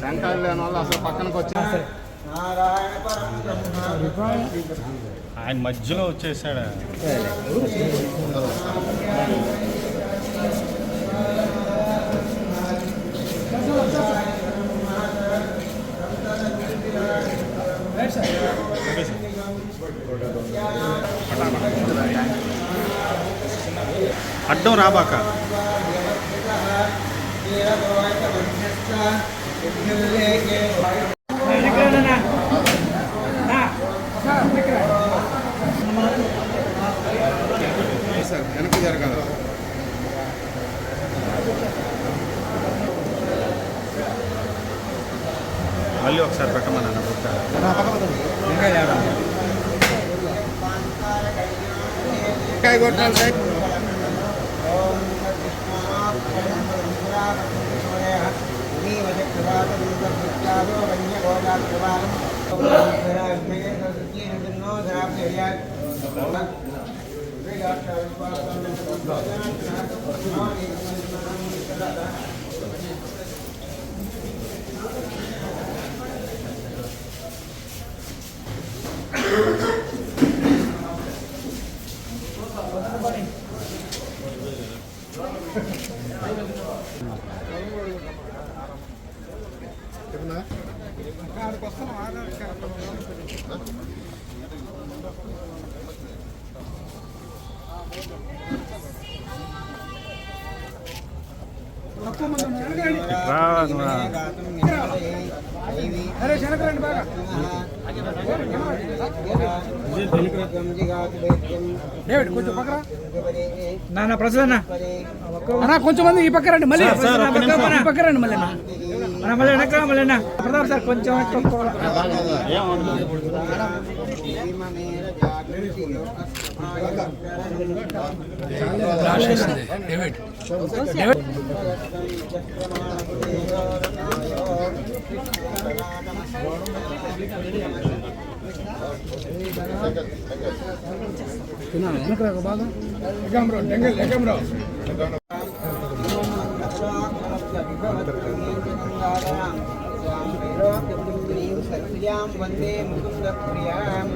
టెంకాయలు లేని వాళ్ళు అసలు పక్కనకి వచ్చి ఆయన మధ్యలో వచ్చేసాడు. అడ్డం రాబాక. వెనక్కి జరగాలి. మళ్ళీ ఒకసారి పెట్టమన్నా బుక్క. కొట్టాలి సార్. నాన్న ప్రసన్న కొంచెం మంది ఈ పక్క రండి. మళ్ళీ ఈ పక్క రండి. మళ్ళీ మళ్ళీ వెనక మళ్ళీ ప్రతాప్ సార్ కొంచెం బాగా వందే ముకుంద ప్రియాం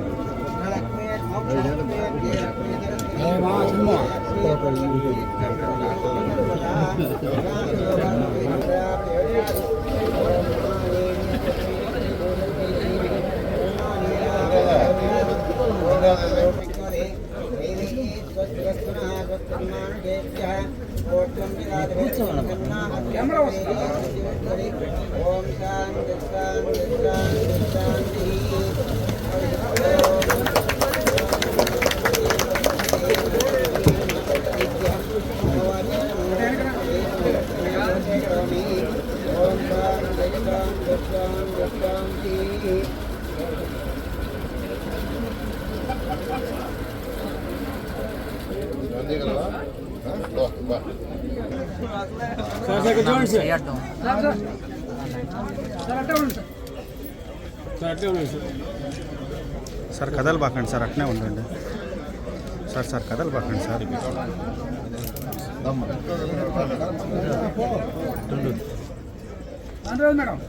ఓం శాంతి శాంతి శాంతి సార్ కథలు బాకండి సార్, అట్నే ఉండండి సార్. సార్ కథలు బాకండి సార్. మేడం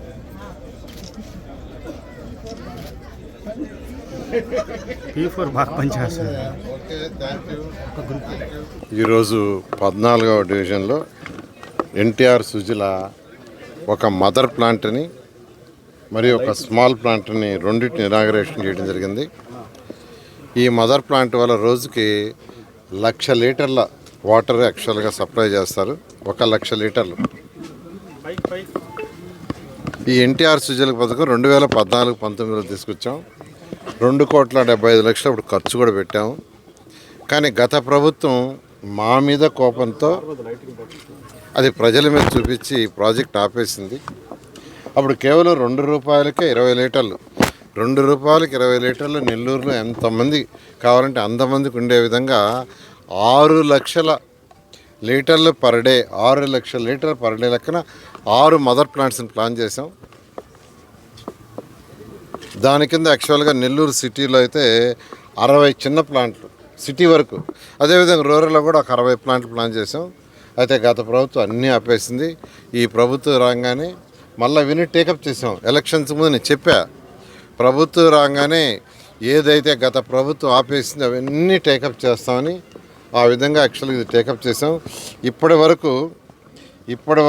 P4 బాగా పనిచేస్తారు. ఈరోజు 14వ డివిజన్లో ఎన్టీఆర్ సుజల ఒక మదర్ ప్లాంట్ని మరియు ఒక స్మాల్ ప్లాంట్ని రెండింటిని ఇనాగరేషన్ చేయడం జరిగింది. ఈ మదర్ ప్లాంట్ వల్ల రోజుకి 1,00,000 లీటర్ల వాటర్ యాక్చువల్గా సప్లై చేస్తారు. 1,00,000 లీటర్లు. ఈ ఎన్టీఆర్ సుజల పథకం 2014-19లో తీసుకొచ్చాం. 2,75,00,000 ఇప్పుడు ఖర్చు కూడా పెట్టాము. కానీ గత ప్రభుత్వం మా మీద కోపంతో అది ప్రజల మీద చూపించి ప్రాజెక్ట్ ఆపేసింది. అప్పుడు కేవలం ₹2కే 20 లీటర్లు, ₹2కి 20 లీటర్లు నెల్లూరులో ఎంతమంది కావాలంటే అంతమందికి ఉండే విధంగా 6 లక్షల లీటర్లు పర్ డే, 6 లక్షల లీటర్లు పర్ డే లెక్కన 6 మదర్ ప్లాంట్స్ని ప్లాన్ చేసాం. దాని కింద యాక్చువల్గా నెల్లూరు సిటీలో అయితే 60 చిన్న ప్లాంట్లు సిటీ వరకు, అదేవిధంగా రూరల్లో కూడా ఒక 60 ప్లాంట్లు ప్లాన్ చేసాం. అయితే గత ప్రభుత్వం అన్నీ ఆపేసింది. ఈ ప్రభుత్వం రాగానే మళ్ళీ విని టేకప్ చేసాం. ఎలక్షన్స్ ముందు నేను చెప్పా, ప్రభుత్వం రాగానే ఏదైతే గత ప్రభుత్వం ఆపేసిందో అవన్నీ టేకప్ చేస్తామని. ఆ విధంగా యాక్చువల్గా ఇది టేకప్ చేసాం. ఇప్పటి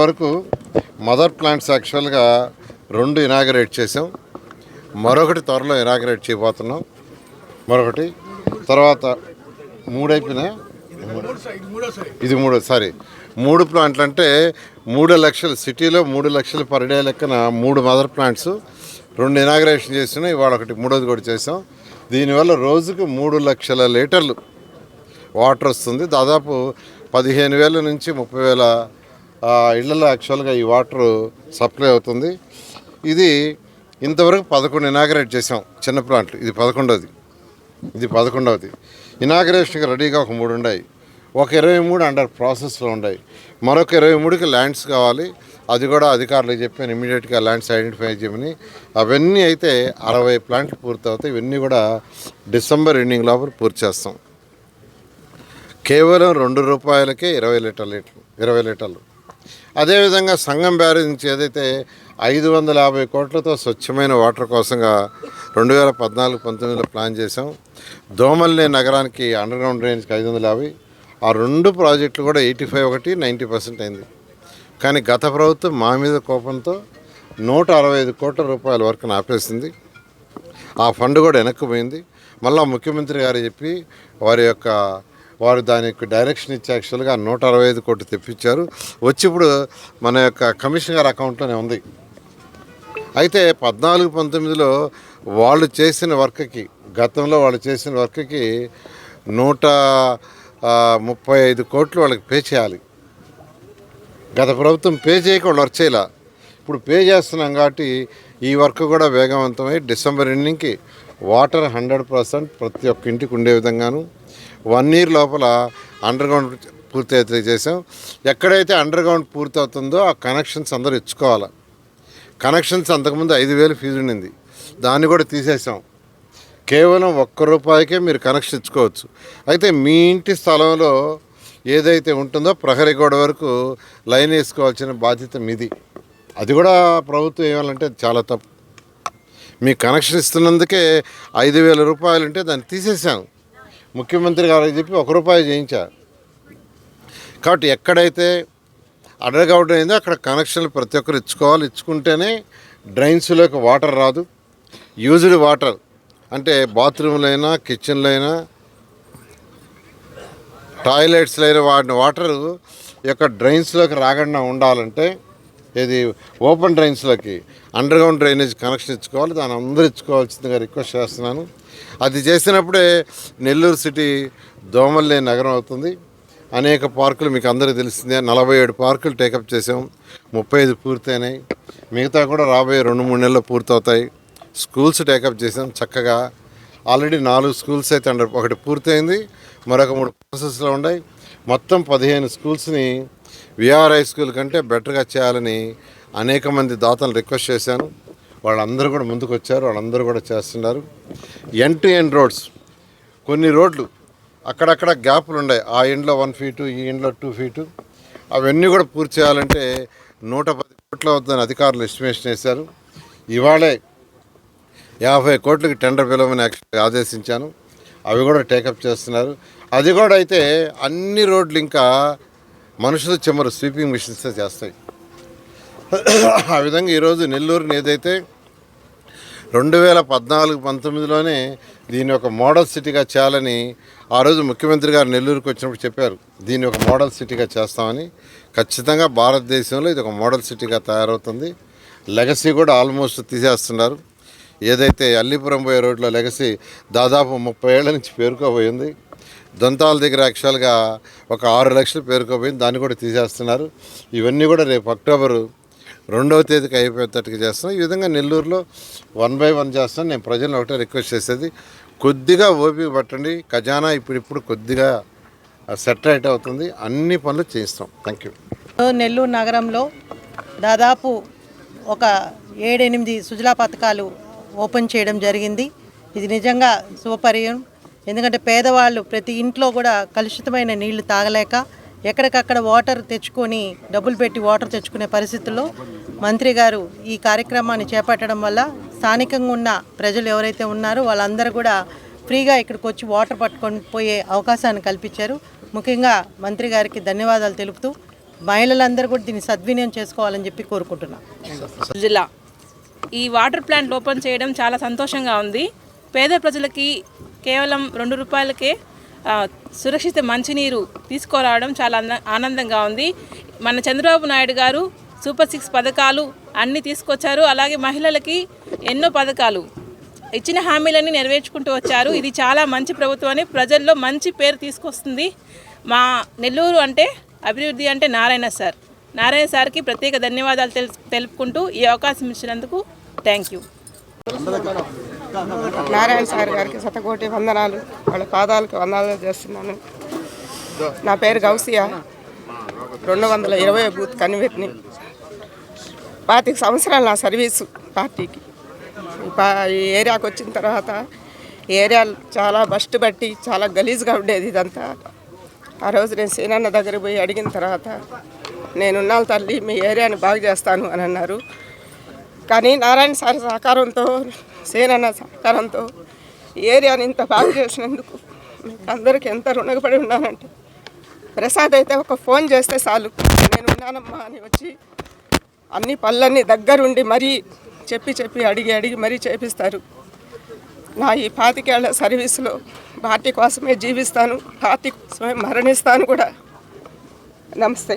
వరకు మదర్ ప్లాంట్స్ యాక్చువల్గా 2 ఇనాగరేట్ చేసాం. మరొకటి త్వరలో ఇనాగరేట్ చేయబోతున్నాం. మరొకటి తర్వాత 3 అయిపోయినా, ఇది 3 ప్లాంట్లు అంటే 3 లక్షలు సిటీలో 3 లక్షలు పర్ డే లెక్కన 3 మదర్ ప్లాంట్స్ 2 ఇనాగరేషన్ చేసినా. ఇవాళ ఒకటి 3వది కూడా చేసాం. దీనివల్ల రోజుకు 3 లక్షల లీటర్లు వాటర్ వస్తుంది. దాదాపు 15,000 నుంచి 30,000 ఇళ్లలో యాక్చువల్గా ఈ వాటర్ సప్లై అవుతుంది. ఇది ఇంతవరకు 11 ఇనాగరేట్ చేసాం చిన్న ప్లాంట్లు. ఇది 11వది. ఇనాగరేషన్కి రెడీగా ఒక 3 ఉన్నాయి. ఒక 23 అండర్ ప్రాసెస్లో ఉన్నాయి. మరొక 23కి ల్యాండ్స్ కావాలి. అది కూడా అధికారులకు చెప్పాను ఇమీడియట్గా ల్యాండ్స్ ఐడెంటిఫై చేయమని. అవన్నీ అయితే 60 ప్లాంట్లు పూర్తవుతాయి. ఇవన్నీ కూడా డిసెంబర్ ఎండింగ్ లోపల పూర్తి చేస్తాం. కేవలం ₹2కే 20 లీటర్లు. అదేవిధంగా సంగం బ్యారేజ్ నుంచి ఏదైతే 550 కోట్లతో స్వచ్ఛమైన వాటర్ కోసంగా 2014-19లో ప్లాన్ చేసాం. దోమల్నే నగరానికి అండర్గ్రౌండ్ డ్రైనేజ్కి 550. ఆ 2 ప్రాజెక్టులు కూడా 85 ఒకటి 90% అయింది. కానీ గత ప్రభుత్వం మా మీద కోపంతో 165 కోట్ల రూపాయల వరకు ఆపేసింది. ఆ ఫండ్ కూడా వెనక్కిపోయింది. మళ్ళీ ముఖ్యమంత్రి గారు చెప్పి వారు దానికి డైరెక్షన్ ఇచ్చి యాక్చువల్గా 165 కోట్లు తెప్పించారు. వచ్చి ఇప్పుడు మన యొక్క కమిషనర్ గారి అకౌంట్లోనే ఉంది. అయితే 14-19లో గతంలో వాళ్ళు చేసిన వర్క్కి 135 కోట్లు వాళ్ళకి పే చేయాలి. గత ప్రభుత్వం పే చేయక వాళ్ళు వర్క్ చేయాల. ఇప్పుడు పే చేస్తున్నాం కాబట్టి ఈ వర్క్ కూడా వేగవంతమై డిసెంబర్ ఎండింగ్కి వాటర్ 100% ప్రతి ఒక్క ఇంటికి ఉండే విధంగాను 1 ఇయర్ లోపల అండర్గ్రౌండ్ పూర్తి అయితే చేసాం. ఎక్కడైతే అండర్గ్రౌండ్ పూర్తి అవుతుందో ఆ కనెక్షన్స్ అందరూ ఇచ్చుకోవాలి. కనెక్షన్స్ అంతకుముందు 5,000 ఫీజు ఉండింది, దాన్ని కూడా తీసేసాం. కేవలం ₹1 మీరు కనెక్షన్ ఇచ్చుకోవచ్చు. అయితే మీ ఇంటి స్థలంలో ఏదైతే ఉంటుందో ప్రహరీ గోడ వరకు లైన్ వేసుకోవాల్సిన బాధ్యత మీది. అది కూడా ప్రభుత్వం ఏమాలంటే చాలా తప్పు. మీ కనెక్షన్ ఇస్తున్నందుకే ₹5,000 ఉంటే దాన్ని తీసేసాం. ముఖ్యమంత్రి గారికి చెప్పి ₹1 చేయించారు. కాబట్టి ఎక్కడైతే అండర్గ్రౌండ్ అయిందో అక్కడ కనెక్షన్లు ప్రతి ఒక్కరు ఇచ్చుకోవాలి. ఇచ్చుకుంటేనే డ్రైన్స్లోకి వాటర్ రాదు. యూజ్డ్ వాటర్ అంటే బాత్రూమ్లైనా, కిచెన్లైనా, టాయిలెట్స్లో అయినా వాడిన వాటర్ యొక్క డ్రైన్స్లోకి రాకుండా ఉండాలంటే ఇది ఓపెన్ డ్రైన్స్లోకి అండర్గ్రౌండ్ డ్రైనేజ్ కనెక్షన్ ఇచ్చుకోవాలి. దాన్ని అందరూ ఇచ్చుకోవాల్సిందిగా రిక్వెస్ట్ చేస్తున్నాను. అది చేసినప్పుడే నెల్లూరు సిటీ దోమలు లేని నగరం అవుతుంది. అనేక పార్కులు మీకు అందరికీ తెలిసిందే. 47 పార్కులు టేకప్ చేసాం. 35 పూర్తయినాయి. మిగతా కూడా రాబోయే 2-3 నెలల్లో పూర్తవుతాయి. స్కూల్స్ టేకప్ చేసాం చక్కగా. ఆల్రెడీ 4 స్కూల్స్ అయితే ఒకటి పూర్తయింది, మరొక 3 ప్రాసెస్లో ఉన్నాయి. మొత్తం 15 స్కూల్స్ని విఆర్ హై స్కూల్ కంటే బెటర్గా చేయాలని అనేక మంది దాతలు రిక్వెస్ట్ చేశాను. వాళ్ళందరూ కూడా ముందుకు వచ్చారు. వాళ్ళందరూ కూడా చేస్తున్నారు. ఎండ్ టు ఎండ్ రోడ్స్, కొన్ని రోడ్లు అక్కడక్కడ గ్యాపులు ఉన్నాయి. ఆ ఎండ్లో 1 ఫీటు, ఈ ఎండ్లో 2 ఫీటు, అవన్నీ కూడా పూర్తి చేయాలంటే 110 కోట్లు అవుతుందని అధికారులు ఎస్టిమేషన్ వేశారు. ఇవాళే 50 కోట్లకి టెండర్ పిలవమని ఆదేశించాను. అవి కూడా టేకప్ చేస్తున్నారు. అది కూడా అయితే అన్ని రోడ్లు ఇంకా మనుషులు చెమ్మరు స్వీపింగ్ మిషన్సే చేస్తాయి. ఆ విధంగా ఈరోజు నెల్లూరుని ఏదైతే 2014-19లోనే దీన్ని ఒక మోడల్ సిటీగా చేయాలని ఆ రోజు ముఖ్యమంత్రి గారు నెల్లూరుకి వచ్చినప్పుడు చెప్పారు. దీన్ని ఒక మోడల్ సిటీగా చేస్తామని. ఖచ్చితంగా భారతదేశంలో ఇది ఒక మోడల్ సిటీగా తయారవుతుంది. లెగసీ కూడా ఆల్మోస్ట్ తీసేస్తున్నారు. ఏదైతే అల్లీపురం పోయే రోడ్లో లెగసీ దాదాపు 30 ఏళ్ల నుంచి పేరుకోబోయింది. దొంతాల దగ్గర యాక్చువల్గా ఒక 6 లక్షలు పేరుకోబోయింది, దాన్ని కూడా తీసేస్తున్నారు. ఇవన్నీ కూడా రేపు అక్టోబర్ 2వ తేదీకి అయిపోయేటట్టుగా చేస్తున్నాం. ఈ విధంగా నెల్లూరులో 1 by 1 చేస్తాను. నేను ప్రజలను ఒకటే రిక్వెస్ట్ చేసేది, కొద్దిగా ఓపిక పట్టండి. ఖజానా ఇప్పుడు కొద్దిగా సెటరైట్ అవుతుంది. అన్ని పనులు చేయిస్తాం. Thank you. నెల్లూరు నగరంలో దాదాపు ఒక 7-8 సుజలా పథకాలు ఓపెన్ చేయడం జరిగింది. ఇది నిజంగా శుభపరిణామం. ఎందుకంటే పేదవాళ్ళు ప్రతి ఇంట్లో కూడా కలుషితమైన నీళ్లు తాగలేక ఎక్కడికక్కడ వాటర్ తెచ్చుకొని డబ్బులు పెట్టి వాటర్ తెచ్చుకునే పరిస్థితుల్లో మంత్రి గారు ఈ కార్యక్రమాన్ని చేపట్టడం వల్ల స్థానికంగా ఉన్న ప్రజలు ఎవరైతే ఉన్నారో వాళ్ళందరూ కూడా ఫ్రీగా ఇక్కడికి వచ్చి వాటర్ పట్టుకొని పోయే అవకాశాన్ని కల్పించారు. ముఖ్యంగా మంత్రి గారికి ధన్యవాదాలు తెలుపుతూ మహిళలందరూ కూడా దీన్ని సద్వినియోగం చేసుకోవాలని చెప్పి కోరుకుంటున్నాం. జిల్లా ఈ వాటర్ ప్లాంట్ ఓపెన్ చేయడం చాలా సంతోషంగా ఉంది. పేద ప్రజలకి కేవలం 2 రూపాయలకే సురక్షిత మంచినీరు తీసుకురావడం చాలా ఆనందంగా ఉంది. మన చంద్రబాబు నాయుడు గారు సూపర్ 6 పథకాలు అన్నీ తీసుకొచ్చారు. అలాగే మహిళలకి ఎన్నో పథకాలు ఇచ్చిన హామీలన్నీ నెరవేర్చుకుంటూ వచ్చారు. ఇది చాలా మంచి ప్రభుత్వం అని ప్రజల్లో మంచి పేరు తీసుకొస్తుంది. మా నెల్లూరు అంటే అభివృద్ధి అంటే నారాయణ సార్కి ప్రత్యేక ధన్యవాదాలు తెలుపుకుంటూ ఈ అవకాశం ఇచ్చినందుకు థ్యాంక్ యూ. నారాయణ సార్ గారికి శతకోటి వందనాలు, వాళ్ళ పాదాలకు వందనాలు చేస్తున్నాను. నా పేరు గౌసియా, 220 బూత్ కన్వీనర్ని. 25 సంవత్సరాలు నా సర్వీసు పార్టీకి. ఈ ఏరియాకి వచ్చిన తర్వాత ఈ ఏరియా చాలా బస్ట్ బట్టి చాలా గలీజ్గా ఉండేది ఇదంతా. ఆ రోజు నేను సీనన్న దగ్గర పోయి అడిగిన తర్వాత నేనున్నాను తల్లి, మీ ఏరియాని బాగు చేస్తాను అని అన్నారు. కానీ నారాయణ సార్ సహకారంతో, సీనన్న సహకారంతో ఈ ఏరియాని ఇంత బాగు చేసినందుకు మీకు అందరికీ ఎంత రుణపడి ఉన్నానంటే, ప్రసాద్ అయితే ఒక ఫోన్ చేస్తే చాలు నేను ఉన్నానమ్మా అని వచ్చి అన్ని పనులన్నీ దగ్గరుండి మరీ చెప్పి అడిగి మరీ చేపిస్తారు. నా ఈ 25 ఏళ్ల సర్వీసులో పార్టీ కోసమే జీవిస్తాను, పార్టీ కోసమే మరణిస్తాను కూడా. నమస్తే.